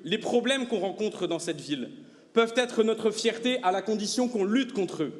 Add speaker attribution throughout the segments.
Speaker 1: les problèmes qu'on rencontre dans cette ville peuvent être notre fierté à la condition qu'on lutte contre eux.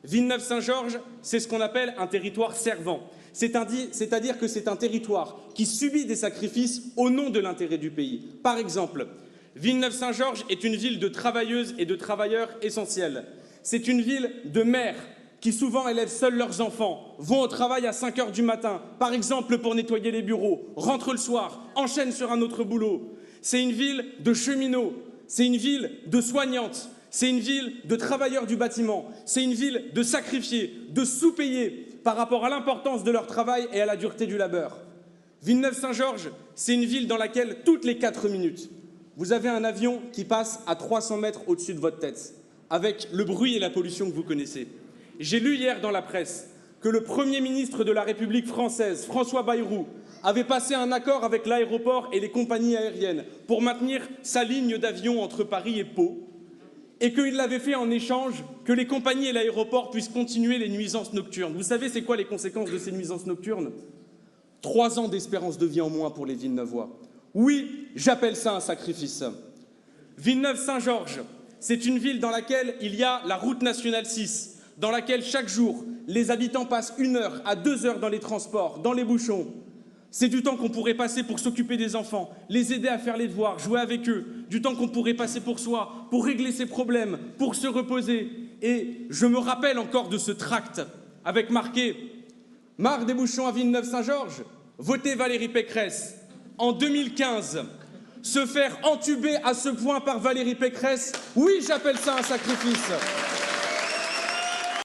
Speaker 1: Villeneuve-Saint-Georges, c'est ce qu'on appelle un territoire servant. C'est-à-dire que c'est un territoire qui subit des sacrifices au nom de l'intérêt du pays. Par exemple, Villeneuve-Saint-Georges est une ville de travailleuses et de travailleurs essentiels. C'est une ville de mères qui souvent élèvent seuls leurs enfants, vont au travail à 5 heures du matin, par exemple pour nettoyer les bureaux, rentrent le soir, enchaînent sur un autre boulot. C'est une ville de cheminots, c'est une ville de soignantes, c'est une ville de travailleurs du bâtiment, c'est une ville de sacrifiés, de sous-payés par rapport à l'importance de leur travail et à la dureté du labeur. Villeneuve-Saint-Georges, c'est une ville dans laquelle, toutes les 4 minutes, vous avez un avion qui passe à 300 mètres au-dessus de votre tête, avec le bruit et la pollution que vous connaissez. J'ai lu hier dans la presse que le Premier ministre de la République française, François Bayrou, avait passé un accord avec l'aéroport et les compagnies aériennes pour maintenir sa ligne d'avion entre Paris et Pau, et qu'il l'avait fait en échange que les compagnies et l'aéroport puissent continuer les nuisances nocturnes. Vous savez c'est quoi les conséquences de ces nuisances nocturnes? 3 ans d'espérance de vie en moins pour les Villeneuvois. Oui, j'appelle ça un sacrifice. Villeneuve-Saint-Georges, c'est une ville dans laquelle il y a la route nationale 6, dans laquelle chaque jour, les habitants passent 1 heure à 2 heures dans les transports, dans les bouchons. C'est du temps qu'on pourrait passer pour s'occuper des enfants, les aider à faire les devoirs, jouer avec eux, du temps qu'on pourrait passer pour soi, pour régler ses problèmes, pour se reposer. Et je me rappelle encore de ce tract avec marqué « Marre des bouchons à Villeneuve-Saint-Georges, votez Valérie Pécresse ». En 2015, se faire entuber à ce point par Valérie Pécresse, oui, j'appelle ça un sacrifice.